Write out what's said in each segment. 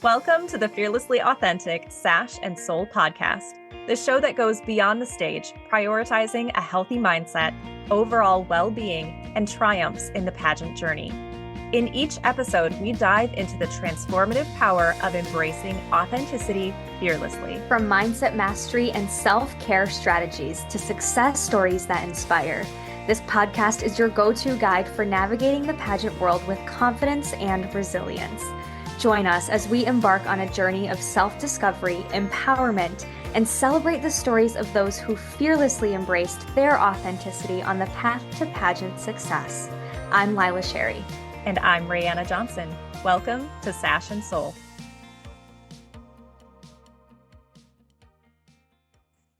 Welcome to the Fearlessly Authentic Sash and Soul podcast, the show that goes beyond the stage, prioritizing a healthy mindset, overall well-being, and triumphs in the pageant journey. In each episode, we dive into the transformative power of embracing authenticity fearlessly. From mindset mastery and self-care strategies to success stories that inspire, this podcast is your go-to guide for navigating the pageant world with confidence and resilience. Join us as we embark on a journey of self-discovery, empowerment, and celebrate the stories of those who fearlessly embraced their authenticity on the path to pageant success. I'm Lila Sherry. And I'm Raeanna Johnson. Welcome to Sash and Soul.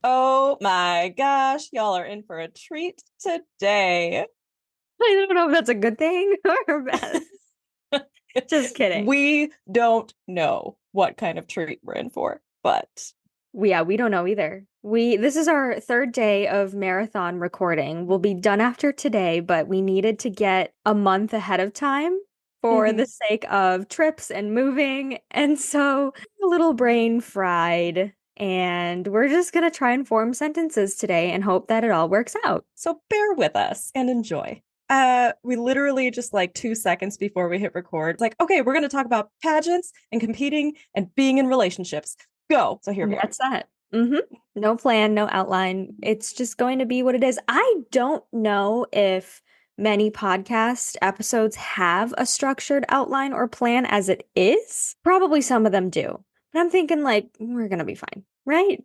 Oh my gosh, y'all are in for a treat today. I don't know if that's a good thing or bad. Just kidding. We don't know what kind of treat we're in for, but we don't know either. This is our third day of marathon recording. We'll be done after today, but we needed to get a month ahead of time for the sake of trips and moving. And so a little brain fried, and we're just going to try and form sentences today and hope that it all works out. So bear with us and enjoy. We literally just like 2 seconds before we hit record, it's like, okay, we're going to talk about pageants and competing and being in relationships. Go. So here we are. That's that. No plan, no outline. It's just going to be what it is. I don't know if many podcast episodes have a structured outline or plan as it is. Probably some of them do. But I'm thinking like, we're going to be fine, right?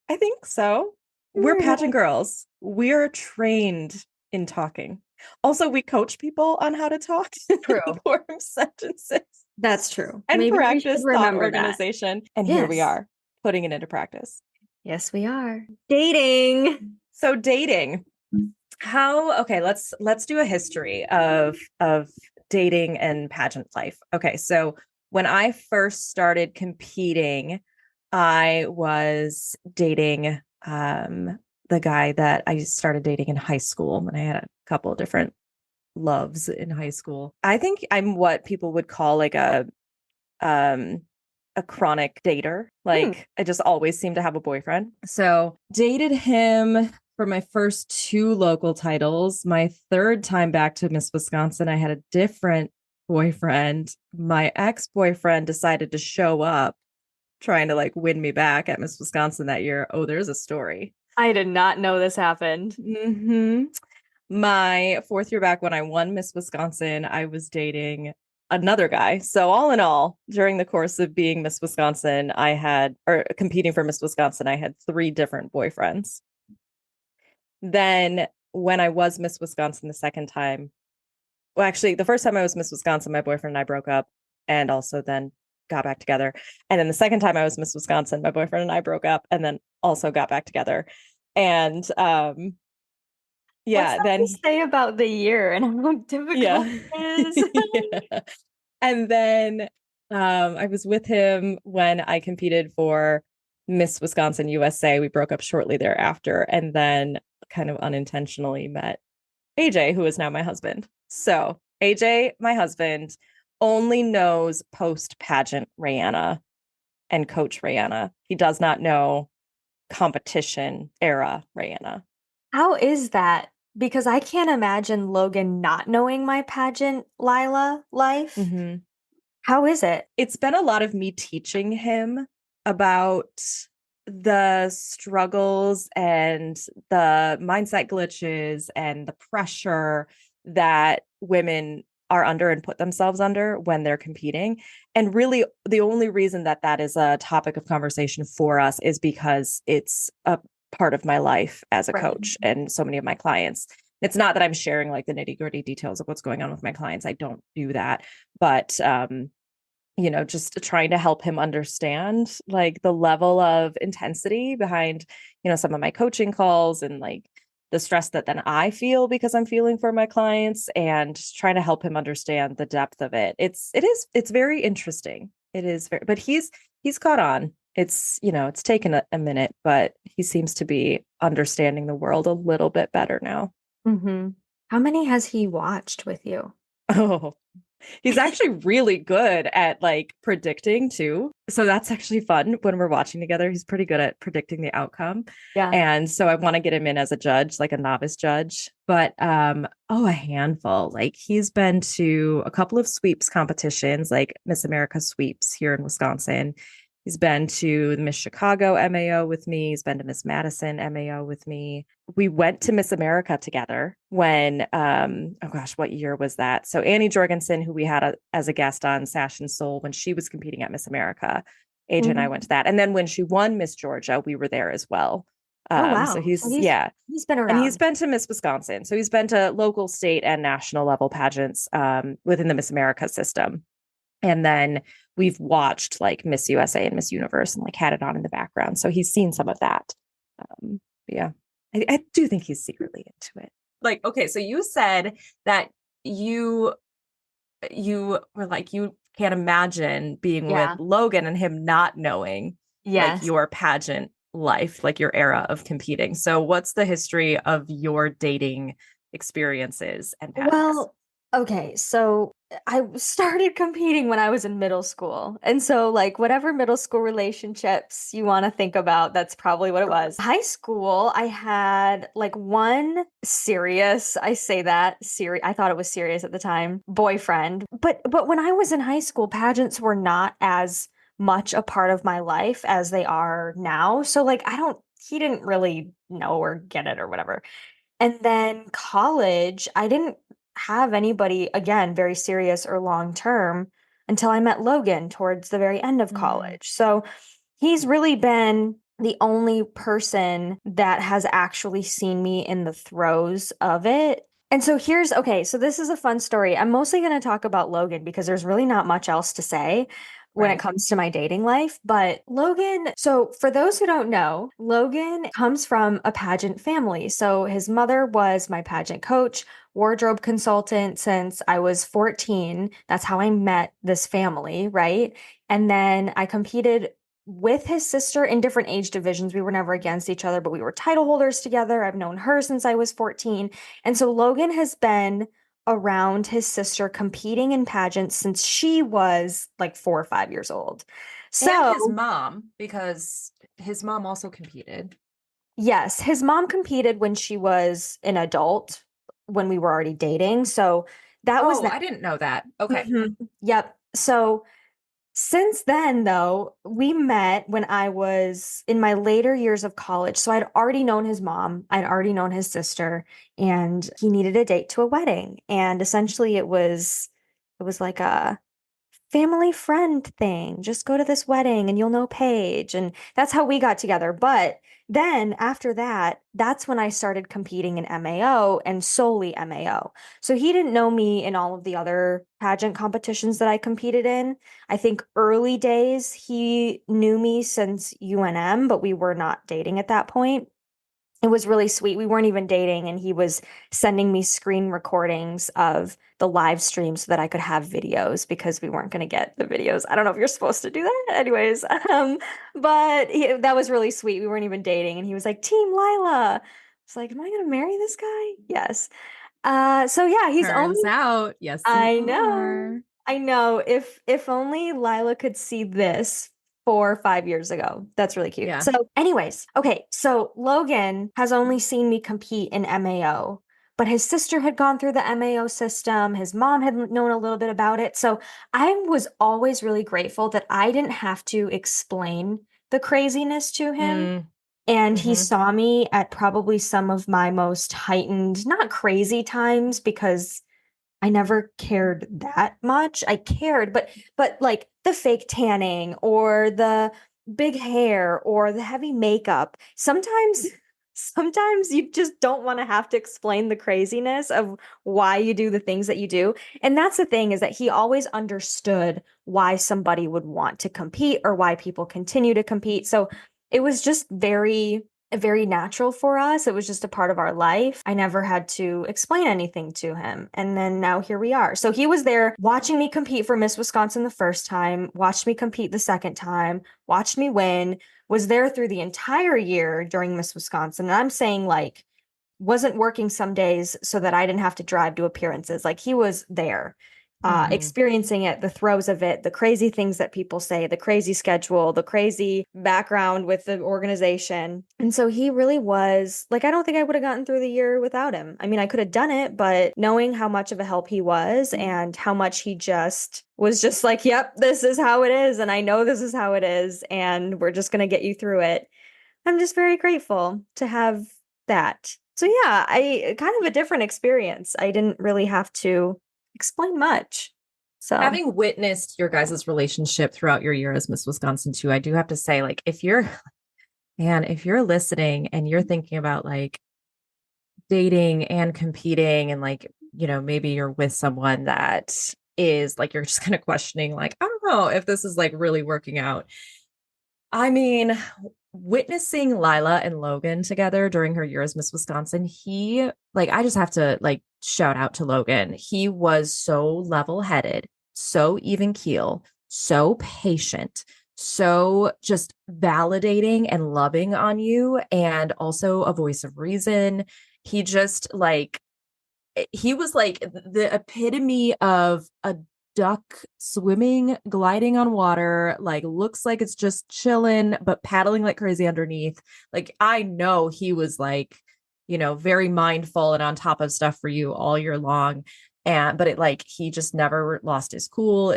I think so. We're pageant girls. We're trained in talking. Also, we coach people on how to talk and form sentences. That's true. And maybe practice thought organization. That. And here we are, putting it into practice. Yes, we are. Dating. So dating. Okay, let's do a history of dating and pageant life. Okay, so when I first started competing, I was dating the guy that I started dating in high school, and I had a couple of different loves in high school. I think I'm what people would call like a chronic dater. Like I just always seem to have a boyfriend. So dated him for my first 2 local titles. My third time back to Miss Wisconsin, I had a different boyfriend. My ex-boyfriend decided to show up trying to like win me back at Miss Wisconsin that year. Oh, there's a story. I did not know this happened. My 4th year back when I won Miss Wisconsin, I was dating another guy. So all in all, during the course of being Miss Wisconsin, competing for Miss Wisconsin, I had 3 different boyfriends. Then when I was Miss Wisconsin the second time, well, actually, the first time I was Miss Wisconsin, my boyfriend and I broke up and also then got back together. And then the second time I was Miss Wisconsin, my boyfriend and I broke up and then also got back together. And What's that to say about the year and how difficult it is? Yeah. And then I was with him when I competed for Miss Wisconsin USA. We broke up shortly thereafter, and then kind of unintentionally met AJ, who is now my husband. So AJ, my husband, only knows post-pageant Raeanna and coach Raeanna. He does not know competition era Raeanna. How is that? Because I can't imagine Logan not knowing my pageant Lila life. How is it? It's been a lot of me teaching him about the struggles and the mindset glitches and the pressure that women are under and put themselves under when they're competing. And really, the only reason that is a topic of conversation for us is because it's a part of my life as a coach and so many of my clients. It's not that I'm sharing like the nitty-gritty details of what's going on with my clients. I don't do that. But just trying to help him understand like the level of intensity behind, some of my coaching calls and like the stress that then I feel because I'm feeling for my clients, and trying to help him understand the depth of it. It's very interesting. It is very, but he's caught on. It's taken a minute, but he seems to be understanding the world a little bit better now. How many has he watched with you? Oh, He's actually really good at like predicting too. So that's actually fun when we're watching together. He's pretty good at predicting the outcome. Yeah. And so I want to get him in as a judge, like a novice judge. But a handful. Like he's been to a couple of sweeps competitions, like Miss America sweeps here in Wisconsin. He's been to the Miss Chicago MAO with me. He's been to Miss Madison MAO with me. We went to Miss America together when, oh gosh, what year was that? So Annie Jorgensen, who we had as a guest on Sash and Soul when she was competing at Miss America, AJ and I went to that. And then when she won Miss Georgia, we were there as well. Oh wow. So he's been and he's around. been to Miss Wisconsin. So he's been to local, state, and national level pageants within the Miss America system. And then we've watched like Miss USA and Miss Universe and like had it on in the background. So he's seen some of that. Yeah, I do think he's secretly into it. Like, okay, so you said that you were like, you can't imagine being with Yeah. Logan and him not knowing like Yes. your pageant life, like your era of competing. So what's the history of your dating experiences and pageants? Well, okay, so I started competing when I was in middle school. And so, like, whatever middle school relationships you want to think about, that's probably what it was. High school, I had like one serious, I say that, serious, I thought it was serious at the time, boyfriend. But when I was in high school, pageants were not as much a part of my life as they are now. So, like, he didn't really know or get it or whatever. And then college, I didn't have anybody, again, very serious or long term until I met Logan towards the very end of college. So he's really been the only person that has actually seen me in the throes of it. And so okay, so this is a fun story. I'm mostly going to talk about Logan because there's really not much else to say when it comes to my dating life. But Logan, so for those who don't know, Logan comes from a pageant family. So his mother was my pageant coach, wardrobe consultant since I was 14. That's how I met this family, right? And then I competed with his sister in different age divisions. We were never against each other, but we were title holders together. I've known her since I was 14. And so Logan has been around his sister competing in pageants since she was like 4 or 5 years old. So, and his mom, because his mom also competed. yes, his mom competed when she was an adult, when we were already dating. So that was that. I didn't know that. Okay. Yep. So since then, though, we met when I was in my later years of college. So I'd already known his mom, I'd already known his sister, and he needed a date to a wedding. And essentially it was like a family friend thing. Just go to this wedding and you'll know Paige. And that's how we got together. But then after that, that's when I started competing in MAO and solely MAO. So he didn't know me in all of the other pageant competitions that I competed in. I think early days he knew me since UNM, but we were not dating at that point. It was really sweet. We weren't even dating, and he was sending me screen recordings of the live stream so that I could have videos because we weren't going to get the videos. I don't know if you're supposed to do that. Anyways, but that was really sweet. We weren't even dating, and he was like, Team Lila. It's like, am I going to marry this guy? Yes. So yeah, he's Turns only out, yes, I you know. are. I know. If only Lila could see this 4 or 5 years ago. That's really cute. Yeah. So, anyways, okay. So Logan has only seen me compete in MAO, but his sister had gone through the MAO system. His mom had known a little bit about it. So I was always really grateful that I didn't have to explain the craziness to him. And he saw me at probably some of my most heightened, not crazy times because I never cared that much. I cared, but like the fake tanning or the big hair or the heavy makeup. Sometimes you just don't want to have to explain the craziness of why you do the things that you do. And that's the thing, is that he always understood why somebody would want to compete or why people continue to compete. So it was just very natural for us. It was just a part of our life. I never had to explain anything to him. And then now here we are. So he was there watching me compete for Miss Wisconsin the first time, watched me compete the second time, watched me win, was there through the entire year during Miss Wisconsin. And I'm saying, like, wasn't working some days so that I didn't have to drive to appearances. Like, he was there. Mhm. experiencing it, the throes of it, the crazy things that people say, the crazy schedule, the crazy background with the organization. And so he really was like, I don't think I would have gotten through the year without him. I mean, I could have done it, but knowing how much of a help he was and how much he just was just like, yep, this is how it is. And I know this is how it is. And we're just going to get you through it. I'm just very grateful to have that. So yeah, I kind of a different experience. I didn't really have to explain much. So, Having witnessed your guys' relationship throughout your year as Miss Wisconsin too, I do have to say, like, if you're listening and you're thinking about like dating and competing and like, maybe you're with someone that is like, you're just kind of questioning, like, I don't know if this is like really working out. I mean, witnessing Lila and Logan together during her year as Miss Wisconsin, I just have to like shout out to Logan. He was so level headed, so even keel, so patient, so just validating and loving on you, and also a voice of reason. He just like, he was like the epitome of a duck swimming, gliding on water, like looks like it's just chilling, but paddling like crazy underneath. Like, I know he was like, very mindful and on top of stuff for you all year long. But it like, he just never lost his cool.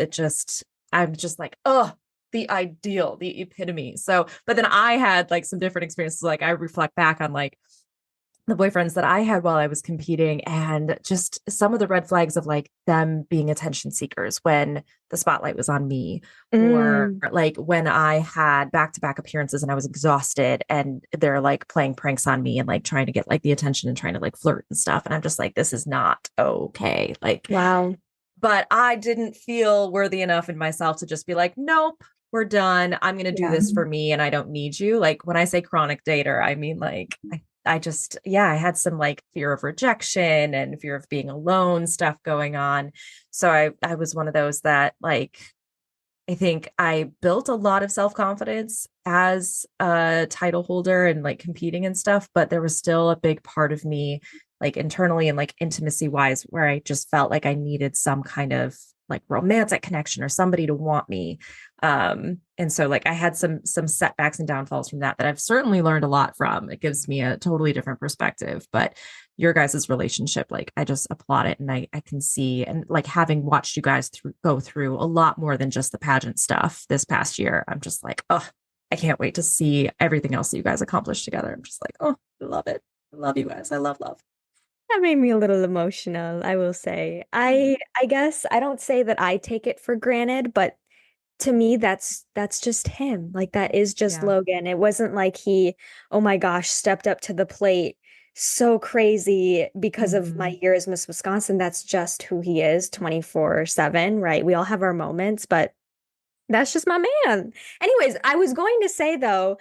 I'm just like, oh, the ideal, the epitome. So, but then I had like some different experiences. Like, I reflect back on like, the boyfriends that I had while I was competing and just some of the red flags of like them being attention seekers when the spotlight was on me, or mm, like when I had back-to-back appearances and I was exhausted and they're like playing pranks on me and like trying to get like the attention and trying to like flirt and stuff. And I'm just like, this is not okay. Like, wow. but I didn't feel worthy enough in myself to just be like, nope, we're done. I'm going to do Yeah. this for me and I don't need you. Like, when I say chronic dater, I mean like, I just, yeah, I had some like fear of rejection and fear of being alone stuff going on. So I was one of those that like, I think I built a lot of self-confidence as a title holder and like competing and stuff, but there was still a big part of me like internally and like intimacy wise where I just felt like I needed some kind of like romantic connection or somebody to want me. And so like I had some setbacks and downfalls from that I've certainly learned a lot from. It gives me a totally different perspective, but your guys' relationship, like I just applaud it. And I can see, and like having watched you guys go through a lot more than just the pageant stuff this past year, I'm just like, oh, I can't wait to see everything else that you guys accomplished together. I'm just like, oh, I love it. I love you guys. I love. That made me a little emotional, I will say. I guess I don't say that I take it for granted, but to me that's just him. Like that is just Yeah. Logan. It wasn't like he, oh my gosh, stepped up to the plate so crazy because of Mm-hmm. my year as Miss Wisconsin. That's just who he is 24/7, right? We all have our moments, but that's just my man. Anyways, I was going to say though,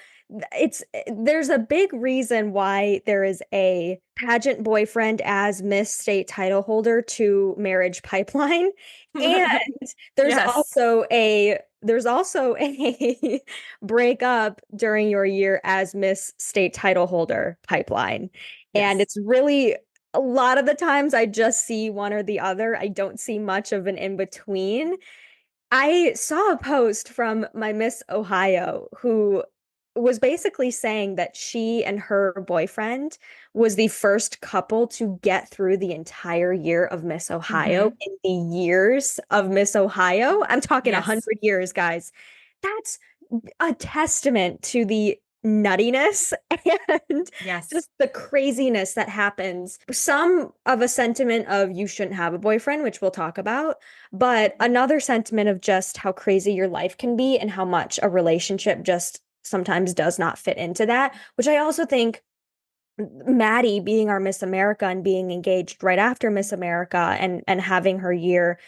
there's a big reason why there is a pageant boyfriend as Miss State title holder to marriage pipeline. And there's Yes. also a breakup during your year as Miss State title holder pipeline. And Yes. it's really a lot of the times I just see one or the other. I don't see much of an in between. I saw a post from my Miss Ohio who was basically saying that she and her boyfriend was the first couple to get through the entire year of Miss Ohio Mm-hmm. in the years of Miss Ohio. I'm talking Yes. 100 years, guys. That's a testament to the nuttiness and Yes. just the craziness that happens. Some of a sentiment of you shouldn't have a boyfriend, which we'll talk about, but another sentiment of just how crazy your life can be and how much a relationship just sometimes does not fit into that, which I also think Maddie being our Miss America and being engaged right after Miss America and having her year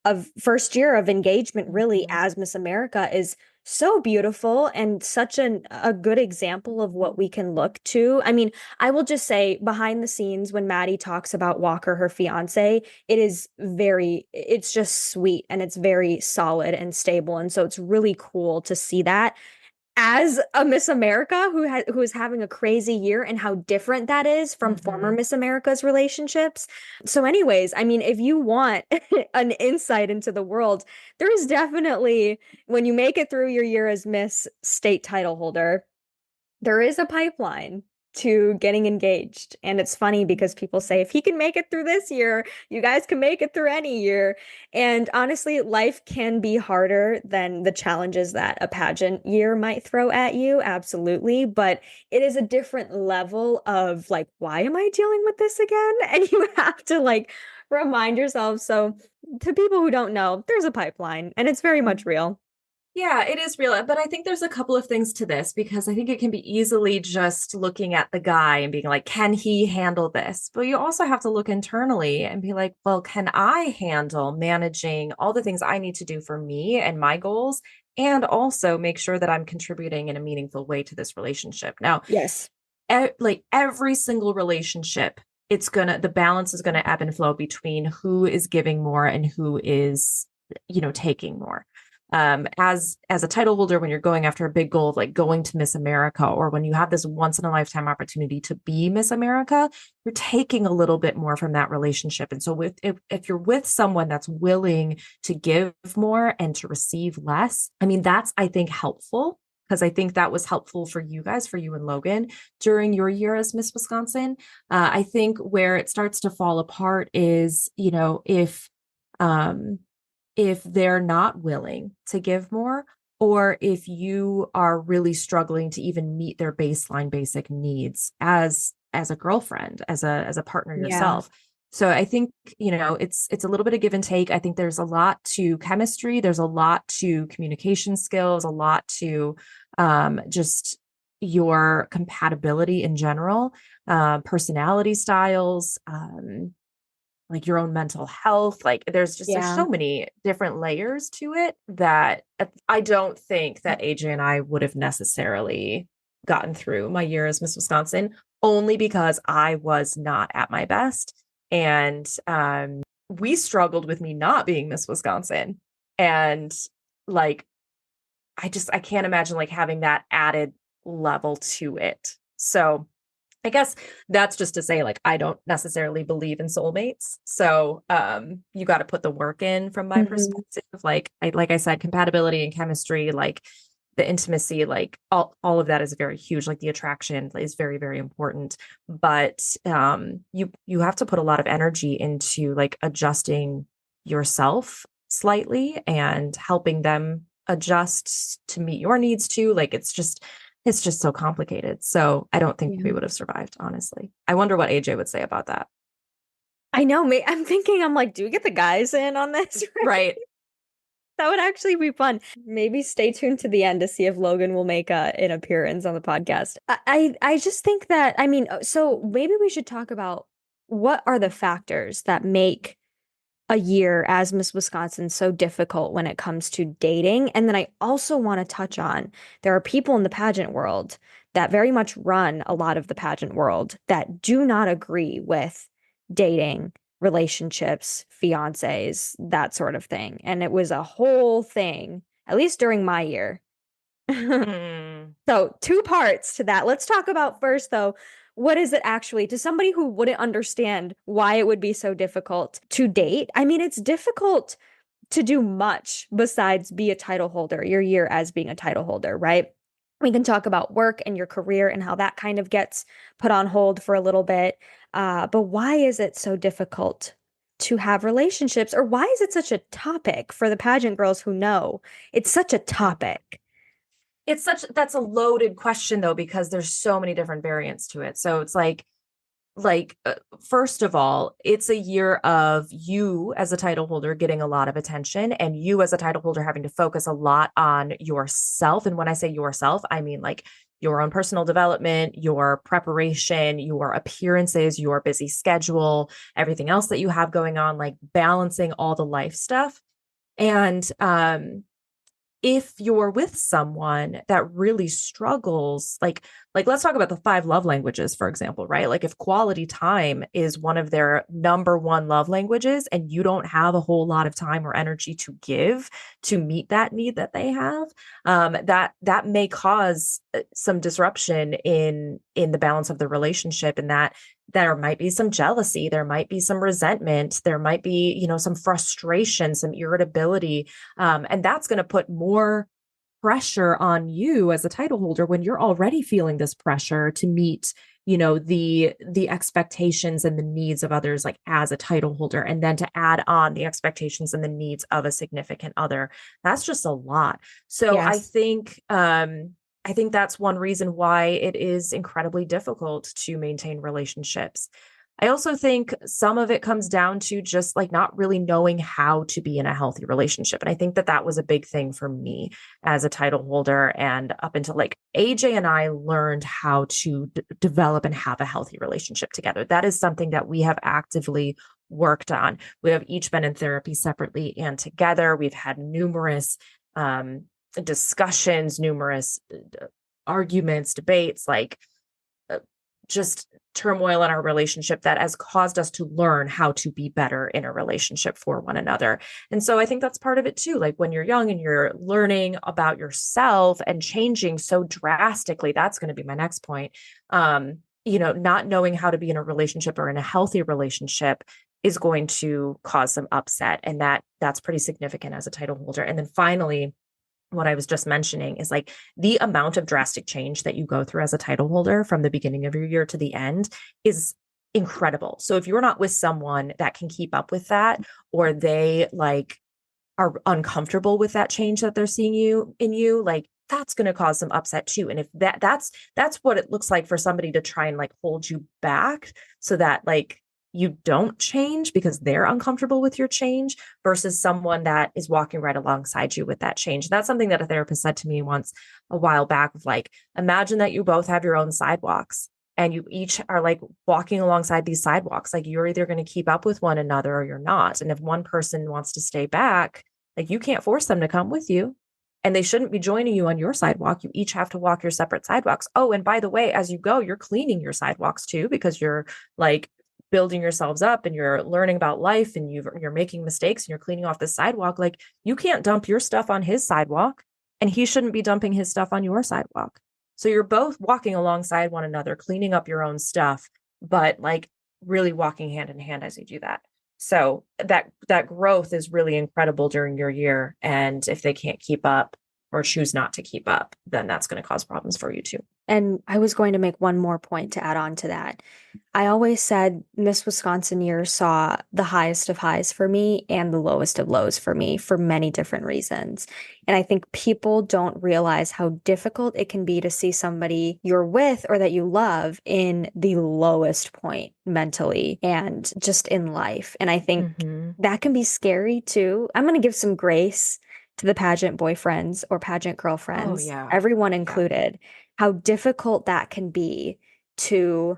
of first year of engagement really Mm-hmm. as Miss America is so beautiful and such a good example of what we can look to. I mean, I will just say behind the scenes when Maddie talks about Walker, her fiance, it's just sweet and it's very solid and stable. And so it's really cool to see that. as a Miss America who is having a crazy year and how different that is from former Miss America's relationships. So anyways, I mean, if you want an insight into the world, there is definitely, when you make it through your year as Miss State title holder, there is a pipeline to getting engaged. And it's funny because people say, if he can make it through this year, you guys can make it through any year. And honestly, life can be harder than the challenges that a pageant year might throw at you. Absolutely. But it is a different level of like, why am I dealing with this again? And you have to like remind yourself. So to people who don't know, there's a pipeline and it's very much real. Yeah, it is real. But I think there's a couple of things to this because I think it can be easily just looking at the guy and being like, can he handle this? But you also have to look internally and be like, well, can I handle managing all the things I need to do for me and my goals? And also make sure that I'm contributing in a meaningful way to this relationship. Now, Yes. like every single relationship, the balance is going to ebb and flow between who is giving more and who is, taking more. As a title holder, when you're going after a big goal of like going to Miss America, or when you have this once in a lifetime opportunity to be Miss America, you're taking a little bit more from that relationship. And so if you're with someone that's willing to give more and to receive less, I mean, that's, I think, helpful, because I think that was helpful for you guys, for you and Logan during your year as Miss Wisconsin. I think where it starts to fall apart is, if they're not willing to give more, or if you are really struggling to even meet their baseline basic needs as a girlfriend, as a partner Yeah. yourself. So I think, it's a little bit of give and take. I think there's a lot to chemistry, there's a lot to communication skills, a lot to just your compatibility in general, personality styles, like your own mental health. Like there's Yeah. so many different layers to it that I don't think that AJ and I would have necessarily gotten through my year as Miss Wisconsin, only because I was not at my best. And we struggled with me not being Miss Wisconsin. And like, I can't imagine like having that added level to it. So I guess that's just to say, like, I don't necessarily believe in soulmates. So you got to put the work in from my perspective. Like I said, compatibility and chemistry, like the intimacy, like all of that is very huge. Like the attraction is very, very important. But you have to put a lot of energy into like adjusting yourself slightly and helping them adjust to meet your needs too. Like it's just so complicated. So I don't think we would have survived, honestly. I wonder what AJ would say about that. I know. I'm thinking, I'm like, do we get the guys in on this? Right. That would actually be fun. Maybe stay tuned to the end to see if Logan will make an appearance on the podcast. I just think that, I mean, so maybe we should talk about what are the factors that make a year as Miss Wisconsin so difficult when it comes to dating. And then I also want to touch on there are people in the pageant world that very much run a lot of the pageant world that do not agree with dating, relationships, fiancés, that sort of thing. And it was a whole thing, at least during my year. So, two parts to that. Let's talk about first, though, what is it actually to somebody who wouldn't understand why it would be so difficult to date? I mean, it's difficult to do much besides be a title holder, your year as being a title holder, right? We can talk about work and your career and how that kind of gets put on hold for a little bit. But why is it so difficult to have relationships? Or why is it such a topic for the pageant girls who know it's such a topic? That's a loaded question though, because there's so many different variants to it. So it's like first of all, it's a year of you as a title holder getting a lot of attention, and you as a title holder having to focus a lot on yourself. And when I say yourself, I mean like your own personal development, your preparation, your appearances, your busy schedule, everything else that you have going on, like balancing all the life stuff. And if you're with someone that really struggles, like let's talk about the 5 love languages, for example, right? Like if quality time is one of their number one love languages and you don't have a whole lot of time or energy to give to meet that need that they have, that may cause some disruption in the balance of the relationship, and that there might be some jealousy, there might be some resentment, there might be, some frustration, some irritability, and that's going to put more pressure on you as a title holder when you're already feeling this pressure to meet, the expectations and the needs of others, like as a title holder, and then to add on the expectations and the needs of a significant other. That's just a lot. So Yes. I think that's one reason why it is incredibly difficult to maintain relationships. I also think some of it comes down to just like not really knowing how to be in a healthy relationship. And I think that was a big thing for me as a title holder. And up until like AJ and I learned how to develop and have a healthy relationship together. That is something that we have actively worked on. We have each been in therapy separately and together. We've had numerous discussions, numerous arguments, debates, like just turmoil in our relationship that has caused us to learn how to be better in a relationship for one another. And so I think that's part of it too. Like when you're young and you're learning about yourself and changing so drastically, that's going to be my next point. Not knowing how to be in a relationship or in a healthy relationship is going to cause some upset. And that's pretty significant as a title holder. And then finally, what I was just mentioning is like the amount of drastic change that you go through as a title holder from the beginning of your year to the end is incredible. So if you're not with someone that can keep up with that, or they like are uncomfortable with that change that they're seeing in you, like that's going to cause some upset too. And if that's what it looks like for somebody to try and like hold you back so that like you don't change because they're uncomfortable with your change, versus someone that is walking right alongside you with that change. That's something that a therapist said to me once a while back, of like, imagine that you both have your own sidewalks and you each are like walking alongside these sidewalks. Like you're either going to keep up with one another or you're not. And if one person wants to stay back, like you can't force them to come with you. And they shouldn't be joining you on your sidewalk. You each have to walk your separate sidewalks. Oh, and by the way, as you go, you're cleaning your sidewalks too, because you're like building yourselves up and you're learning about life and you're making mistakes and you're cleaning off the sidewalk. Like you can't dump your stuff on his sidewalk and he shouldn't be dumping his stuff on your sidewalk. So you're both walking alongside one another, cleaning up your own stuff, but like really walking hand in hand as you do that. So that growth is really incredible during your year. And if they can't keep up or choose not to keep up, then that's going to cause problems for you too. And I was going to make one more point to add on to that. I always said Miss Wisconsin year saw the highest of highs for me and the lowest of lows for me for many different reasons. And I think people don't realize how difficult it can be to see somebody you're with or that you love in the lowest point mentally and just in life. And I think that can be scary too. I'm going to give some grace to the pageant boyfriends or pageant girlfriends, everyone included, how difficult that can be to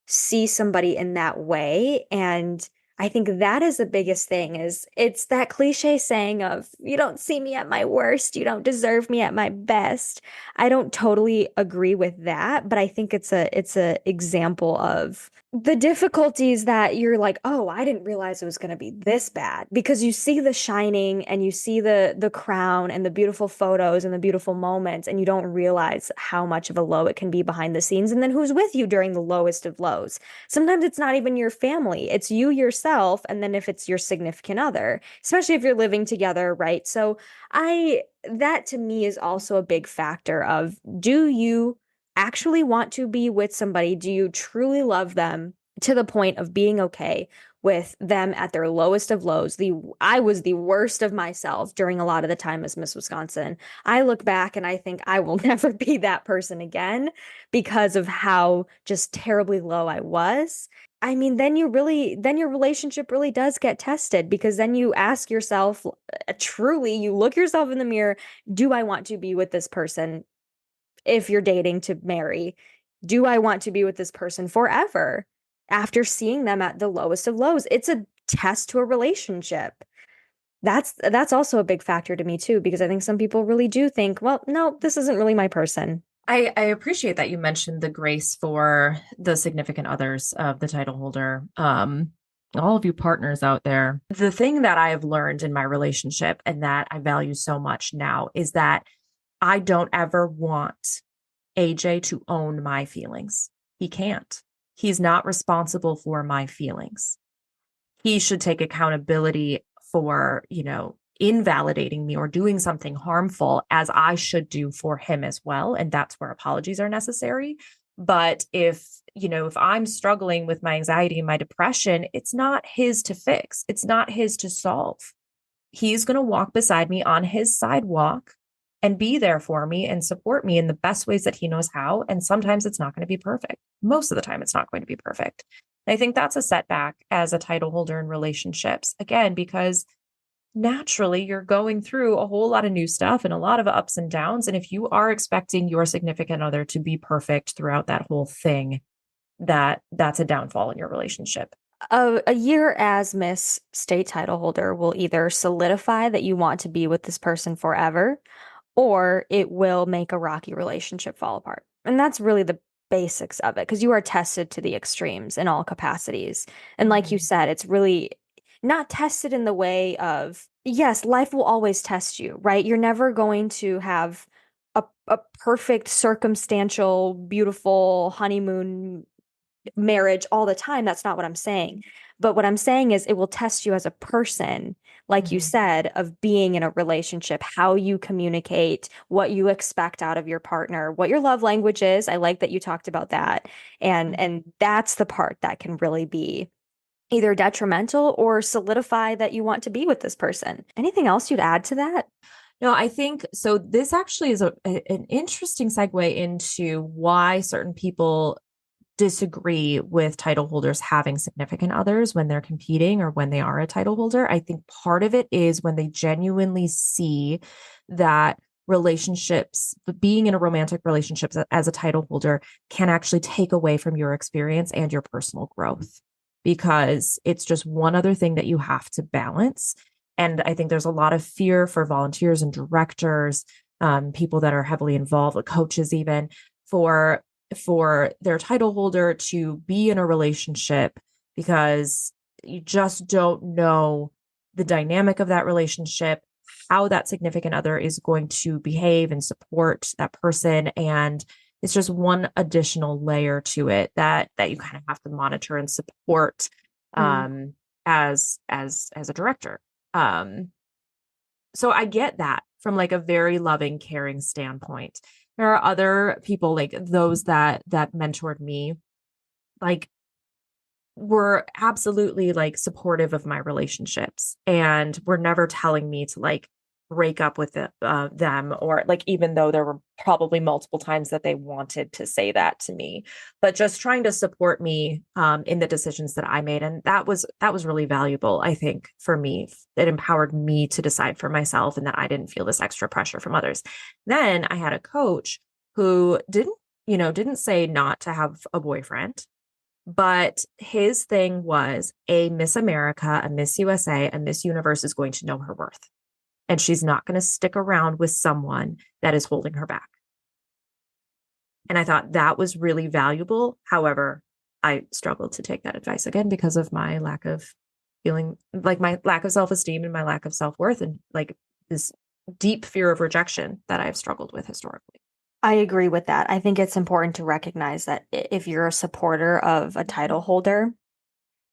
see somebody in that way. And I think that is the biggest thing, is it's that cliche saying of, you don't see me at my worst, you don't deserve me at my best. I don't totally agree with that, but I think it's a example of the difficulties that you're like, oh, I didn't realize it was going to be this bad, because you see the shining and you see the crown and the beautiful photos and the beautiful moments, and you don't realize how much of a low it can be behind the scenes. And then who's with you during the lowest of lows? Sometimes it's not even your family, it's you yourself. And then if it's your significant other, especially if you're living together, right? So that to me is also a big factor of, do you actually want to be with somebody? Do you truly love them to the point of being okay with them at their lowest of lows? I was the worst of myself during a lot of the time as Miss Wisconsin. I look back and I think I will never be that person again because of how just terribly low I was. I mean, then your relationship really does get tested, because then you ask yourself, truly, you look yourself in the mirror, do I want to be with this person? If you're dating to marry, do I want to be with this person forever after seeing them at the lowest of lows? It's a test to a relationship. That's also a big factor to me too, because I think some people really do think, well, no, this isn't really my person. I appreciate that you mentioned the grace for the significant others of the title holder. All of you partners out there. The thing that I have learned in my relationship and that I value so much now is that I don't ever want AJ to own my feelings. He can't. He's not responsible for my feelings. He should take accountability for, invalidating me or doing something harmful, as I should do for him as well. And that's where apologies are necessary. But if I'm struggling with my anxiety and my depression, it's not his to fix. It's not his to solve. He's going to walk beside me on his sidewalk and be there for me and support me in the best ways that he knows how. And sometimes it's not going to be perfect. Most of the time, it's not going to be perfect. And I think that's a setback as a title holder in relationships, again, because naturally you're going through a whole lot of new stuff and a lot of ups and downs. And if you are expecting your significant other to be perfect throughout that whole thing, that's a downfall in your relationship. A year as Miss State title holder will either solidify that you want to be with this person forever, or it will make a rocky relationship fall apart. And that's really the basics of it, because you are tested to the extremes in all capacities. And like you said, it's really not tested in the way of, yes, life will always test you, right? You're never going to have a perfect, circumstantial, beautiful honeymoon marriage all the time. That's not what I'm saying. But what I'm saying is it will test you as a person, like you said, of being in a relationship, how you communicate, what you expect out of your partner, what your love language is. I like that you talked about that. And that's the part that can really be either detrimental or solidify that you want to be with this person. Anything else you'd add to that? No, I think so. This actually is an interesting segue into why certain people disagree with title holders having significant others when they're competing or when they are a title holder. I think part of it is when they genuinely see that relationships, being in a romantic relationship as a title holder, can actually take away from your experience and your personal growth, because it's just one other thing that you have to balance. And I think there's a lot of fear for volunteers and directors, people that are heavily involved, like coaches even, for their title holder to be in a relationship, because you just don't know the dynamic of that relationship, how that significant other is going to behave and support that person. And it's just one additional layer to it that you kind of have to monitor and support as a director. So I get that from like a very loving, caring standpoint. There are other people, like those that mentored me, like were absolutely like supportive of my relationships and were never telling me to like break up with them, or like, even though there were probably multiple times that they wanted to say that to me, but just trying to support me in the decisions that I made. And that was really valuable, I think, for me. It empowered me to decide for myself, and that I didn't feel this extra pressure from others. Then I had a coach who didn't say not to have a boyfriend, but his thing was a Miss America, a Miss USA, a Miss Universe is going to know her worth. And she's not going to stick around with someone that is holding her back. And I thought that was really valuable. However, I struggled to take that advice again because of my lack of feeling, like my lack of self-esteem and my lack of self-worth, and like this deep fear of rejection that I've struggled with historically. I agree with that. I think it's important to recognize that if you're a supporter of a title holder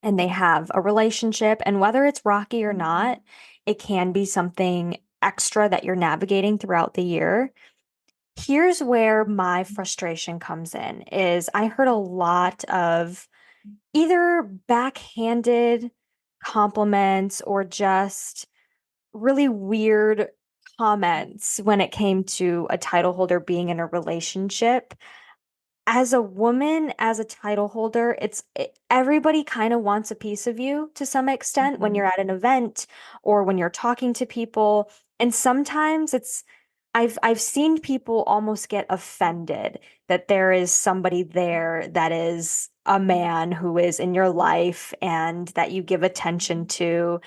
and they have a relationship, and whether it's rocky or not, it can be something extra that you're navigating throughout the year. Here's where my frustration comes in, is I heard a lot of either backhanded compliments or just really weird comments when it came to a title holder being in a relationship. As a woman, as a title holder, everybody kind of wants a piece of you to some extent when you're at an event or when you're talking to people. And sometimes I've seen people almost get offended that there is somebody there that is a man who is in your life and that you give attention to.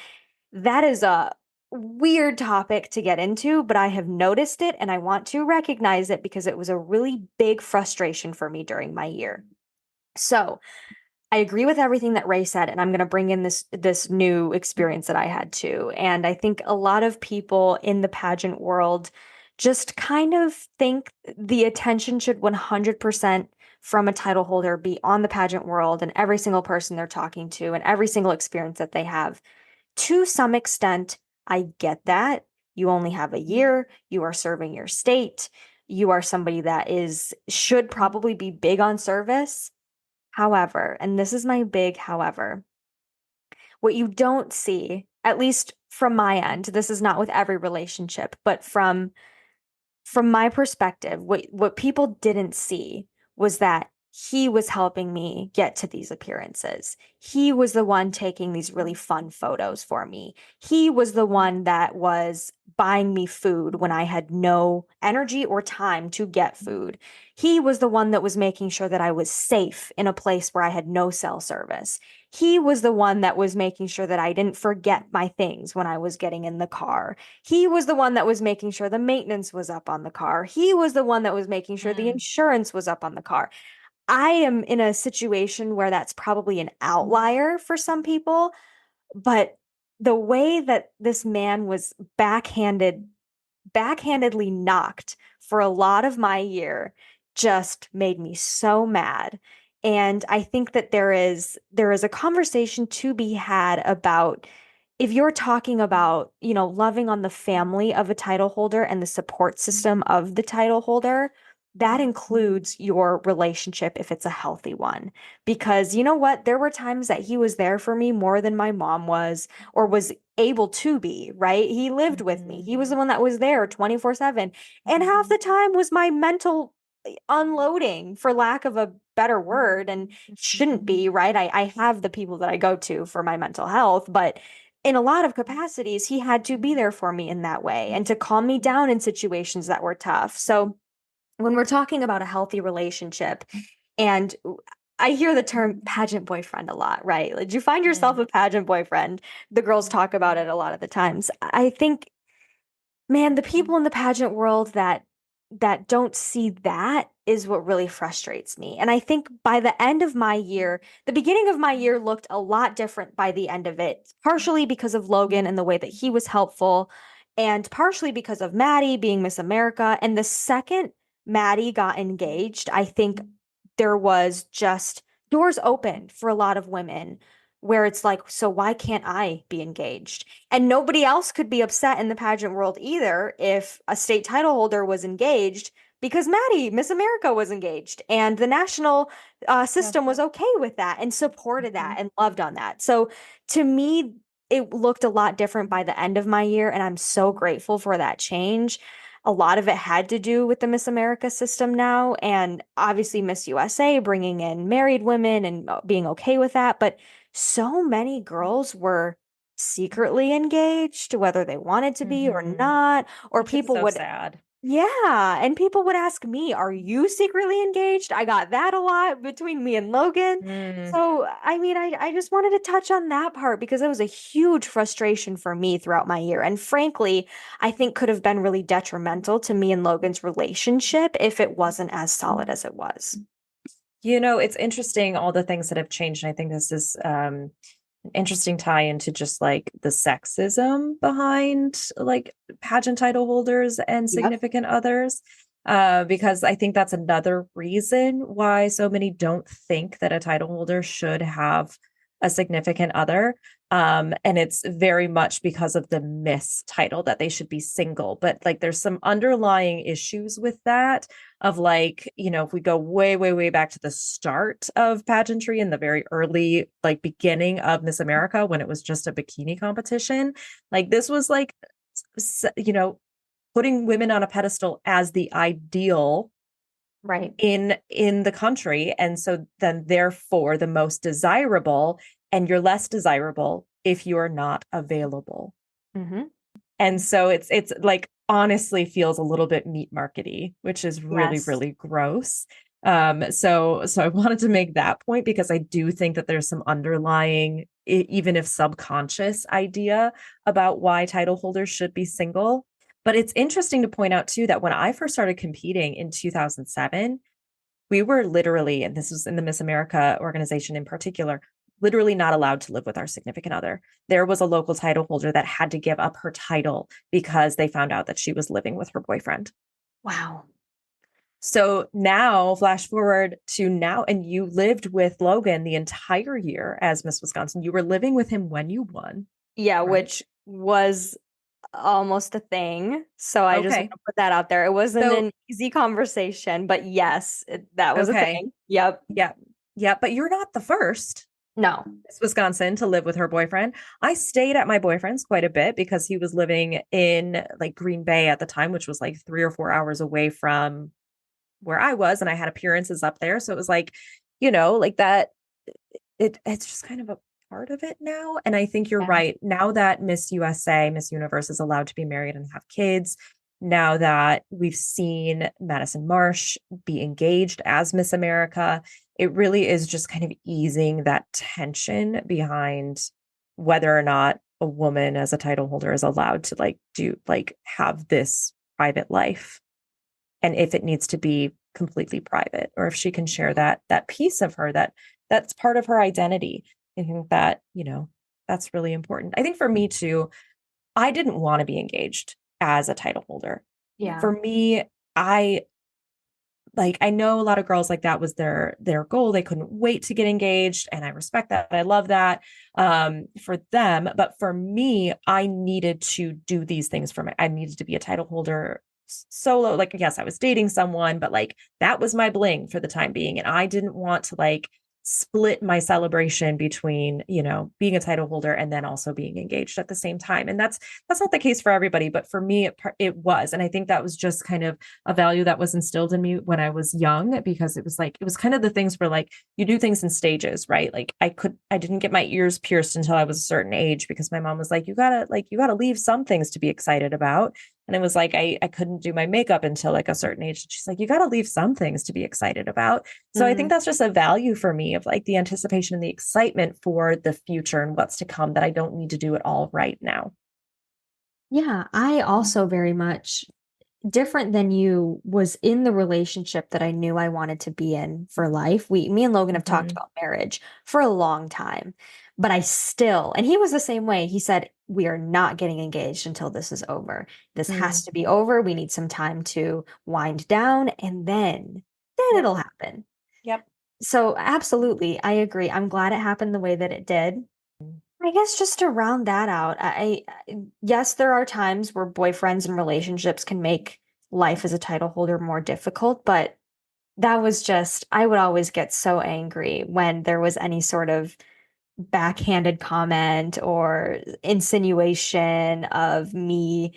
That is a weird topic to get into, but I have noticed it and I want to recognize it because it was a really big frustration for me during my year. So, I agree with everything that Ray said, and I'm going to bring in this new experience that I had too. And I think a lot of people in the pageant world just kind of think the attention should 100% from a title holder be on the pageant world and every single person they're talking to and every single experience that they have. To some extent, I get that. You only have a year, you are serving your state, you are somebody that should probably be big on service. However, and this is my big however, what you don't see, at least from my end, this is not with every relationship, but from my perspective, what people didn't see was that he was helping me get to these appearances. He was the one taking these really fun photos for me. He was the one that was buying me food when I had no energy or time to get food. He was the one that was making sure that I was safe in a place where I had no cell service. He was the one that was making sure that I didn't forget my things when I was getting in the car. He was the one that was making sure the maintenance was up on the car. He was the one that was making sure the insurance was up on the car. I am in a situation where that's probably an outlier for some people, but the way that this man was backhandedly knocked for a lot of my year just made me so mad. And I think that there is a conversation to be had about if you're talking about, loving on the family of a title holder and the support system of the title holder, that includes your relationship if it's a healthy one. Because you know what? There were times that he was there for me more than my mom was or was able to be, right? He lived with me. He was the one that was there 24/7. And half the time was my mental unloading, for lack of a better word, and shouldn't be, right? I have the people that I go to for my mental health, but in a lot of capacities, he had to be there for me in that way and to calm me down in situations that were tough. So when we're talking about a healthy relationship, and I hear the term pageant boyfriend a lot, right? Like, did you find yourself a pageant boyfriend? The girls talk about it a lot of the times. I think, man, the people in the pageant world that don't see that is what really frustrates me. And I think by the end of my year, the beginning of my year looked a lot different by the end of it, partially because of Logan and the way that he was helpful, and partially because of Maddie being Miss America. And the second Maddie got engaged, I think there was just doors opened for a lot of women where it's like, so why can't I be engaged? And nobody else could be upset in the pageant world either if a state title holder was engaged because Maddie, Miss America, was engaged. And the national system was okay with that and supported that and loved on that. So to me, it looked a lot different by the end of my year. And I'm so grateful for that change. A lot of it had to do with the Miss America system now. And obviously, Miss USA bringing in married women and being okay with that. But so many girls were secretly engaged, whether they wanted to be or not, or Which is people so would, sad. yeah, and people would ask me, "Are you secretly engaged?" I got that a lot between me and Logan. So, I mean, I just wanted to touch on that part because it was a huge frustration for me throughout my year. And frankly, I think could have been really detrimental to me and Logan's relationship if it wasn't as solid as it was. It's interesting all the things that have changed. And I think this is an interesting tie into just like the sexism behind like pageant title holders and Yep. significant others. Because I think that's another reason why so many don't think that a title holder should have a significant other. And it's very much because of the Miss title that they should be single. But like there's some underlying issues with that of like, if we go way, way, way back to the start of pageantry in the very early like beginning of Miss America when it was just a bikini competition, like this was like, putting women on a pedestal as the ideal Right. in the country, and so then therefore the most desirable, and you're less desirable if you're not available. Mm-hmm. And so it's like honestly feels a little bit meat markety, which is really, Yes. really gross. So I wanted to make that point because I do think that there's some underlying, even if subconscious, idea about why title holders should be single. But it's interesting to point out too that when I first started competing in 2007, we were literally, and this was in the Miss America organization in particular, literally not allowed to live with our significant other. There was a local title holder that had to give up her title because they found out that she was living with her boyfriend. Wow. So now, flash forward to now, and you lived with Logan the entire year as Miss Wisconsin. You were living with him when you won. Yeah, Right? which was almost a thing. So I just want Okay. to put that out there. It wasn't So, an easy conversation, but yes, that was a okay. thing. Yep. Yeah. Yeah. But you're not the first No. Miss Wisconsin to live with her boyfriend. I stayed at my boyfriend's quite a bit because he was living in like Green Bay at the time, which was like 3 or 4 hours away from where I was. And I had appearances up there. So it was like, like that, it's just kind of a part of it now. And I think you're Yeah. right. Now that Miss USA, Miss Universe is allowed to be married and have kids, now that we've seen Madison Marsh be engaged as Miss America, it really is just kind of easing that tension behind whether or not a woman as a title holder is allowed to have this private life, and if it needs to be completely private, or if she can share that piece of her that's part of her identity. I think that, that's really important. I think for me too, I didn't want to be engaged as a title holder. Yeah. For me, I know a lot of girls, like, that was their goal. They couldn't wait to get engaged, and I respect that. I love that for them. But for me, I needed to do these things I needed to be a title holder solo. Like, yes, I was dating someone, but like that was my bling for the time being. And I didn't want to split my celebration between, being a title holder and then also being engaged at the same time. And that's not the case for everybody, but for me, it was. And I think that was just kind of a value that was instilled in me when I was young, because it was kind of the things where you do things in stages, right? Like I didn't get my ears pierced until I was a certain age because my mom was like, you gotta leave some things to be excited about. And it was like, I couldn't do my makeup until like a certain age. She's like, you got to leave some things to be excited about. So I think that's just a value for me of like the anticipation and the excitement for the future and what's to come, that I don't need to do it all right now. Yeah, I also very much different than you was in the relationship that I knew I wanted to be in for life. Me and Logan have talked Mhm. about marriage for a long time, but and he was the same way. He said, we are not getting engaged until this is over. This has Mm. to be over. We need some time to wind down and then Yep. it'll happen. Yep. So absolutely, I agree. I'm glad it happened the way that it did. I guess just to round that out, yes, there are times where boyfriends and relationships can make life as a title holder more difficult, but that was just, I would always get so angry when there was any sort of backhanded comment or insinuation of me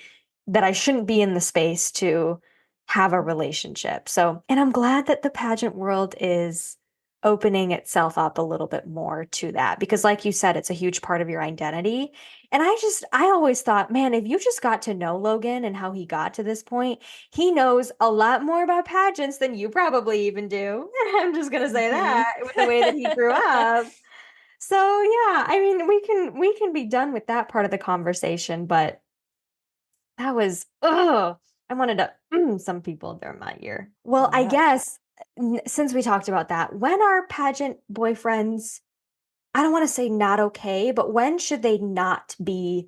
that I shouldn't be in the space to have a relationship. So, and I'm glad that the pageant world is opening itself up a little bit more to that because, like you said, it's a huge part of your identity. And I always thought, man, if you just got to know Logan and how he got to this point, he knows a lot more about pageants than you probably even do. I'm just going to say Mhm. that with the way that he grew up. So yeah, I mean, we can be done with that part of the conversation, but that was I wanted to some people during my year. Well, I Yeah. guess since we talked about that, when are pageant boyfriends, I don't want to say not okay, but when should they not be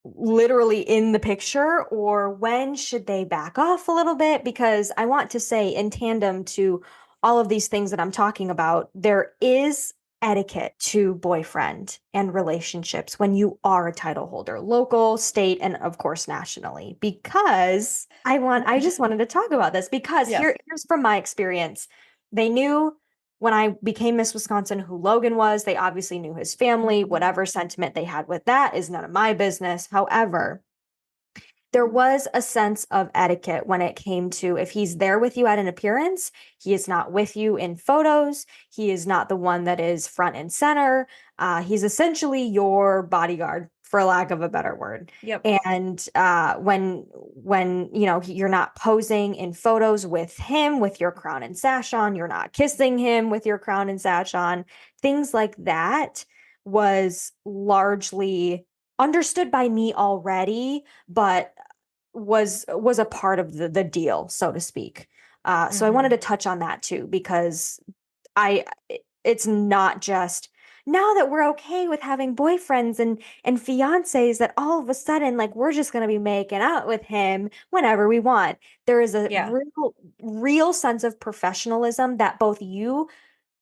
literally in the picture, or when should they back off a little bit? Because I want to say, in tandem to all of these things that I'm talking about, there is etiquette to boyfriend and relationships when you are a title holder, local, state, and of course nationally. Because I just wanted to talk about this because Yes. here's from my experience. They knew when I became Miss Wisconsin who Logan was. They obviously knew his family. Whatever sentiment they had with that is none of my business. However, there was a sense of etiquette when it came to if he's there with you at an appearance, he is not with you in photos. He is not the one that is front and center. He's essentially your bodyguard for lack of a better word. Yep. And when you're not posing in photos with him with your crown and sash on, you're not kissing him with your crown and sash on, things like that was largely understood by me already, but was a part of the deal, so to speak. So I wanted to touch on that too, because I it's not just now that we're okay with having boyfriends and fiancés that all of a sudden like we're just going to be making out with him whenever we want. There is a Yeah. real sense of professionalism that both you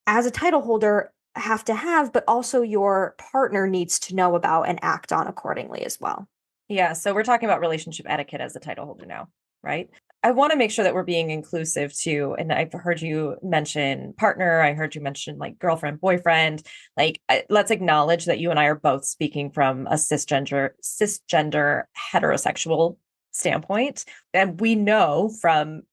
as a title holder have to have, but also your partner needs to know about and act on accordingly as well. Yeah. So we're talking about relationship etiquette as a title holder now, right? I want to make sure that we're being inclusive too. And I've heard you mention partner. I heard you mention like girlfriend, boyfriend. Like, let's acknowledge that you and I are both speaking from a cisgender heterosexual standpoint. And we know from,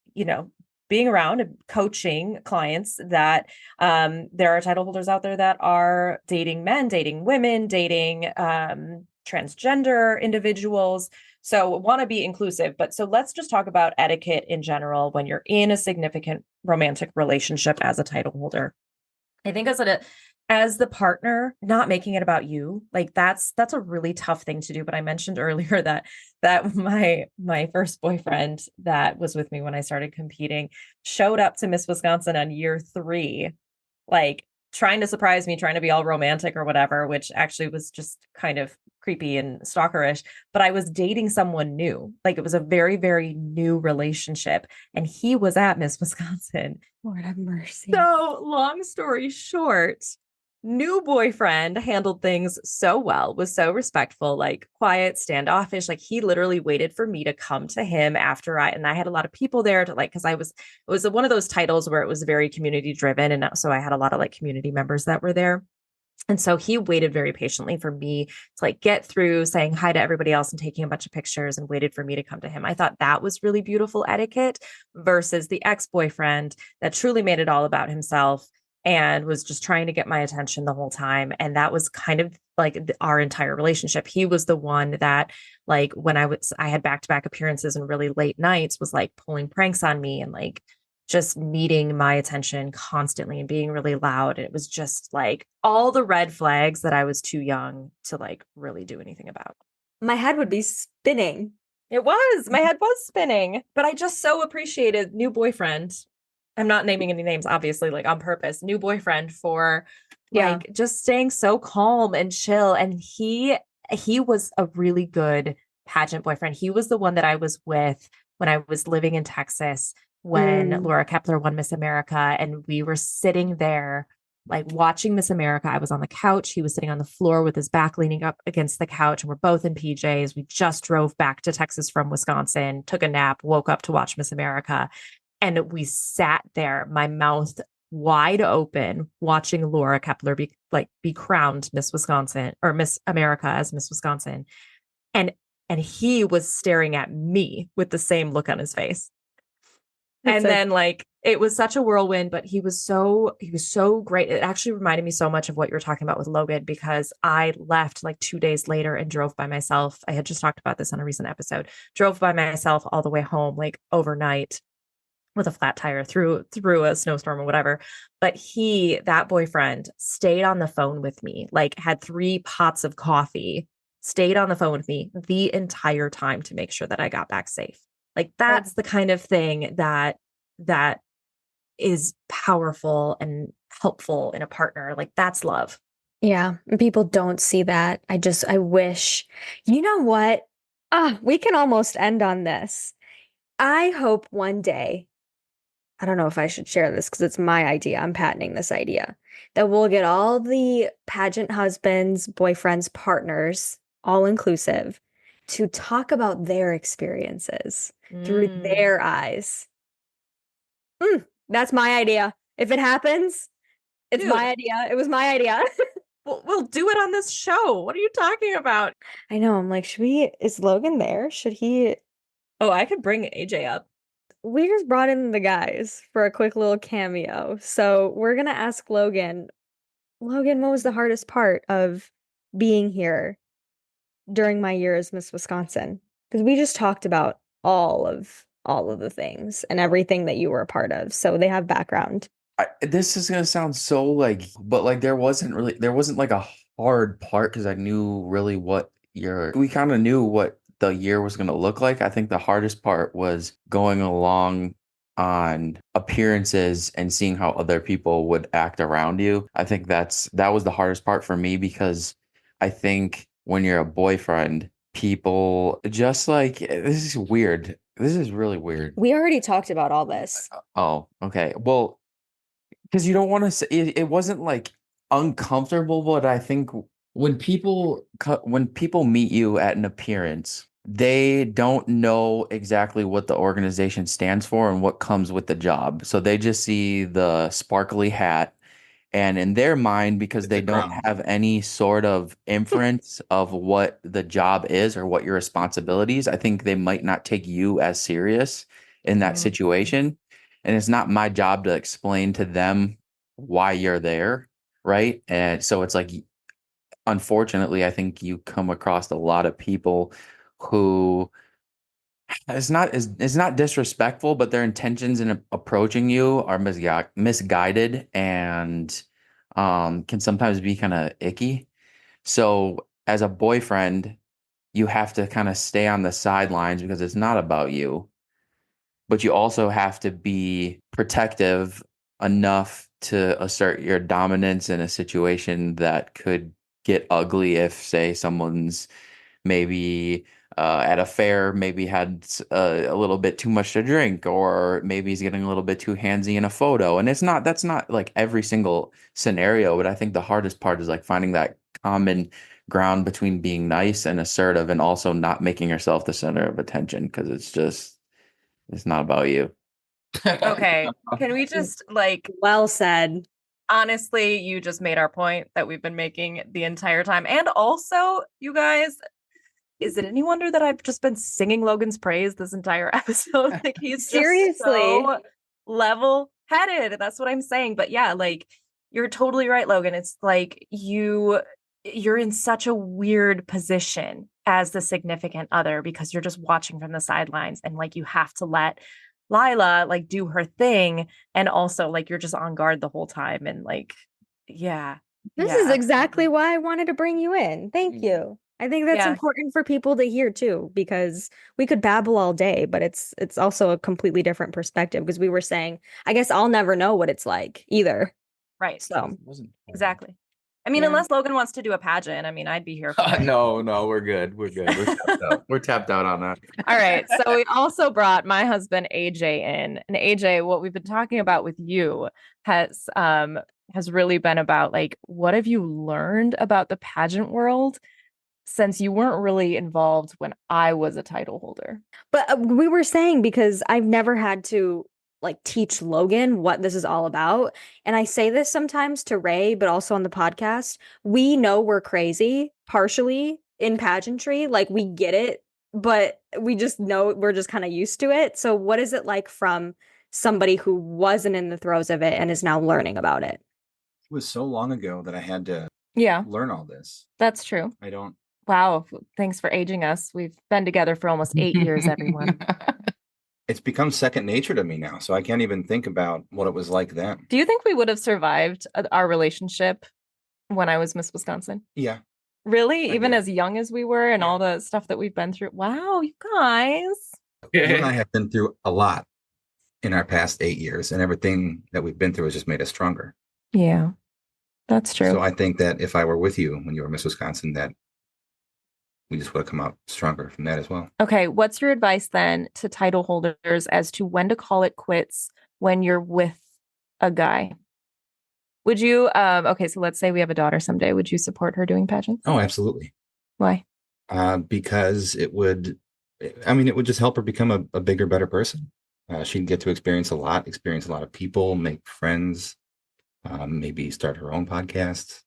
being around and coaching clients that there are title holders out there that are dating men, dating women, dating transgender individuals. So want to be inclusive, but so let's just talk about etiquette in general when you're in a significant romantic relationship as a title holder. I think as the partner, not making it about you, like that's a really tough thing to do. But I mentioned earlier that my first boyfriend that was with me when I started competing showed up to Miss Wisconsin on year 3, like trying to surprise me, trying to be all romantic or whatever, which actually was just kind of creepy and stalkerish. But I was dating someone new. Like it was a very, very new relationship. And he was at Miss Wisconsin. Lord have mercy. So long story short, new boyfriend handled things so well, was so respectful, like quiet, standoffish. Like he literally waited for me to come to him after and I had a lot of people there to like, because it was one of those titles where it was very community driven. And so I had a lot of like community members that were there. And so he waited very patiently for me to like get through saying hi to everybody else and taking a bunch of pictures and waited for me to come to him. I thought that was really beautiful etiquette versus the ex-boyfriend that truly made it all about himself and was just trying to get my attention the whole time. And that was kind of like our entire relationship. He was the one that like when I had back-to-back appearances and really late nights was like pulling pranks on me and like just needing my attention constantly and being really loud. It was just like all the red flags that I was too young to like really do anything about. My head would be spinning. My head was spinning, but I just so appreciated new boyfriend. I'm not naming any names, obviously, like on purpose, new boyfriend for like just staying so calm and chill. And he was a really good pageant boyfriend. He was the one that I was with when I was living in Texas when Laura Kepler won Miss America, and we were sitting there like watching Miss America. I was on the couch. He was sitting on the floor with his back leaning up against the couch, and we're both in PJs. We just drove back to Texas from Wisconsin, took a nap, woke up to watch Miss America. And we sat there, my mouth wide open, watching Laura Kepler be crowned Miss Wisconsin or Miss America as Miss Wisconsin. And he was staring at me with the same look on his face. Then like it was such a whirlwind, but he was so great. It actually reminded me so much of what you're talking about with Logan, because I left like 2 days later and drove by myself. I had just talked about this on a recent episode, drove by myself all the way home, like overnight with a flat tire through a snowstorm or whatever. But that boyfriend stayed on the phone with me, like had 3 pots of coffee, stayed on the phone with me the entire time to make sure that I got back safe. Like that's the kind of thing that is powerful and helpful in a partner. Like that's love. Yeah, people don't see that. I wish, you know what? We can almost end on this. I hope one day, I don't know if I should share this because it's my idea. I'm patenting this idea that we'll get all the pageant husbands, boyfriends, partners, all inclusive, to talk about their experiences through their eyes. That's my idea. If it happens, it's my idea. It was my idea. We'll do it on this show. What are you talking about? I know. I'm like, is Logan there? Should he? Oh, I could bring AJ up. We just brought in the guys for a quick little cameo. So we're going to ask Logan, what was the hardest part of being here during my year as Miss Wisconsin? Because we just talked about all of the things and everything that you were a part of. So they have background. This is gonna sound so but like there wasn't like a hard part because I knew really we kind of knew what the year was gonna look like. I think the hardest part was going along on appearances and seeing how other people would act around you. I think that was the hardest part for me because I think when you're a boyfriend, people just like this is weird. This is really weird. We already talked about all this. Oh, okay. Well, because you don't want to say it wasn't like uncomfortable, but I think when people meet you at an appearance, they don't know exactly what the organization stands for and what comes with the job. So they just see the sparkly hat, and in their mind, because they don't have any sort of inference of what the job is or what your responsibilities, I think they might not take you as serious in that situation. And it's not my job to explain to them why you're there, right? And so it's like, unfortunately, I think you come across a lot of people who it's not disrespectful, but their intentions in approaching you are misguided and can sometimes be kind of icky. So as a boyfriend, you have to kind of stay on the sidelines because it's not about you, but you also have to be protective enough to assert your dominance in a situation that could get ugly if, say, someone's maybe at a fair, maybe had a little bit too much to drink, or maybe he's getting a little bit too handsy in a photo. And that's not like every single scenario, but I think the hardest part is like finding that common ground between being nice and assertive and also not making yourself the center of attention because it's not about you. Okay. Can we just Well said. honestly, you just made our point that we've been making the entire time. And also, you guys, is it any wonder that I've just been singing Logan's praise this entire episode? Like he's Seriously. just so level-headed. That's what I'm saying. But yeah, like you're totally right, Logan. It's like you're in such a weird position as the significant other because you're just watching from the sidelines and like you have to let Lila like do her thing and also like you're just on guard the whole time and like yeah. This yeah, is exactly why I wanted to bring you in. Thank you. I think that's Yeah. important for people to hear too, because we could babble all day, but it's also a completely different perspective because we were saying, I guess I'll never know what it's like either. Right. So Exactly. I mean, Yeah. unless Logan wants to do a pageant, I mean, I'd be here for it. No, we're good. We're good. We're tapped out. We're tapped out on that. All right. So we also brought my husband AJ in. And AJ, what we've been talking about with you has really been about like what have you learned about the pageant world since you weren't really involved when I was a title holder. But we were saying because I've never had to like teach Logan what this is all about. And I say this sometimes to Ray, but also on the podcast. We know we're crazy partially in pageantry. Like we get it, but we just know we're just kind of used to it. So what is it like from somebody who wasn't in the throes of it and is now learning about it? It was so long ago that I had to Yeah, learn all this. that's true. I don't. Wow. Thanks for aging us. We've been together for almost 8 years, everyone. It's become second nature to me now, so I can't even think about what it was like then. Do you think we would have survived our relationship when I was Miss Wisconsin? Yeah. Really? I Even do. as young as we were and Yeah. all the stuff that we've been through? Wow, you guys. You and I have been through a lot in our past 8 years, and everything that we've been through has just made us stronger. Yeah, that's true. So I think that if I were with you when you were Miss Wisconsin, that we just would have come out stronger from that as well. Okay, what's your advice then to title holders as to when to call it quits when you're with a guy? Would you, okay, so let's say we have a daughter someday. Would you support her doing pageants? Oh, absolutely. Why? Because it would just help her become a bigger, better person. She'd get to experience a lot of people, make friends, maybe start her own podcast.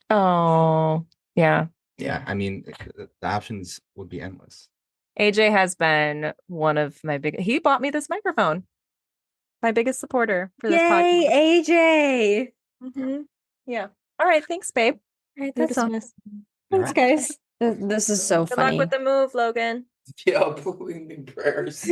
Oh, yeah. Yeah, I mean, the options would be endless. AJ has been one of my he bought me this microphone. My biggest supporter for this podcast. Yay, AJ. Mhm. Yeah. All right. Thanks, babe. All right, You're that's all. dismissed. Thanks, guys. This is so Good funny. luck with the move, Logan. Yeah, putting in prayers.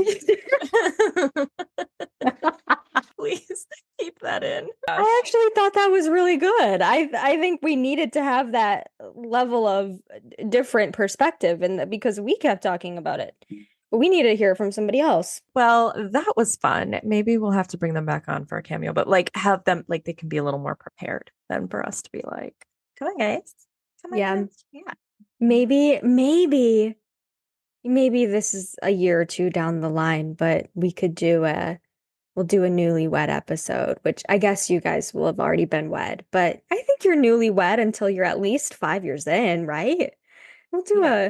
Please keep that in. I actually thought that was really good. I think we needed to have that level of different perspective, and because we kept talking about it. But we need to hear from somebody else. Well, that was fun. Maybe we'll have to bring them back on for a cameo, but like have them like they can be a little more prepared than for us to be like, come on, guys. Come on, Yeah. guys. Yeah. Maybe this is a year or two down the line, but we'll do a newlywed episode, which I guess you guys will have already been wed, but I think you're newlywed until you're at least 5 years in, right? We'll do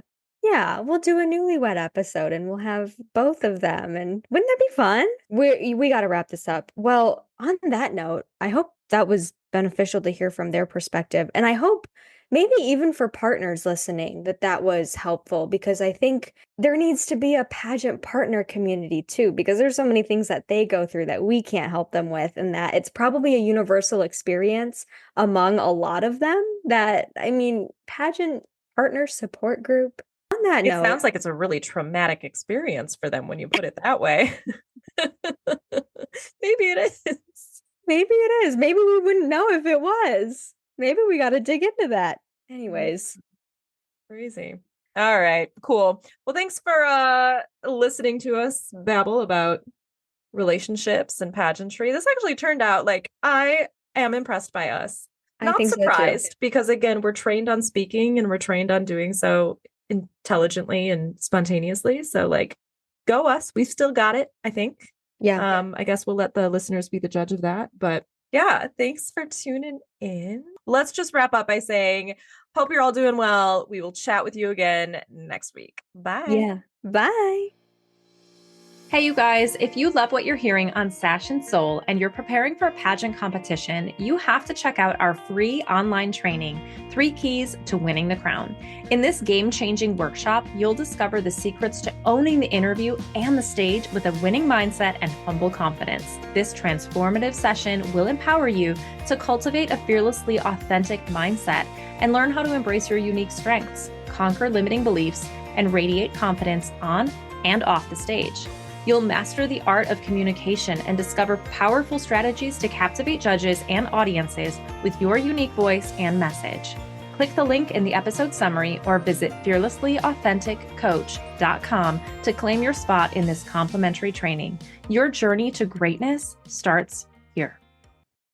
we'll do a newlywed episode and we'll have both of them. And wouldn't that be fun? We got to wrap this up. Well, on that note, I hope that was beneficial to hear from their perspective. And I hope maybe even for partners listening that was helpful, because I think there needs to be a pageant partner community too, because there's so many things that they go through that we can't help them with, and that it's probably a universal experience among a lot of them. That, I mean, pageant partner support group. On that note, It sounds like it's a really traumatic experience for them when you put it that way. Maybe it is. Maybe it is. Maybe we wouldn't know if it was. Maybe we got to dig into that. Anyways. Crazy. All right, cool. Well, thanks for listening to us babble about relationships and pageantry. This actually turned out like I am impressed by us. I Not think so too. surprised, because again, we're trained on speaking and we're trained on doing so intelligently and spontaneously. So like, go us. We've still got it, I think. Yeah. I guess we'll let the listeners be the judge of that. But yeah, thanks for tuning in. Let's just wrap up by saying, hope you're all doing well. We will chat with you again next week. Bye. Yeah. Bye. Hey, you guys, if you love what you're hearing on Sash and Soul and you're preparing for a pageant competition, you have to check out our free online training, 3 Keys to Winning the Crown. In this game-changing workshop, you'll discover the secrets to owning the interview and the stage with a winning mindset and humble confidence. This transformative session will empower you to cultivate a fearlessly authentic mindset and learn how to embrace your unique strengths, conquer limiting beliefs, and radiate confidence on and off the stage. You'll master the art of communication and discover powerful strategies to captivate judges and audiences with your unique voice and message. Click the link in the episode summary or visit fearlesslyauthenticcoach.com to claim your spot in this complimentary training. Your journey to greatness starts here.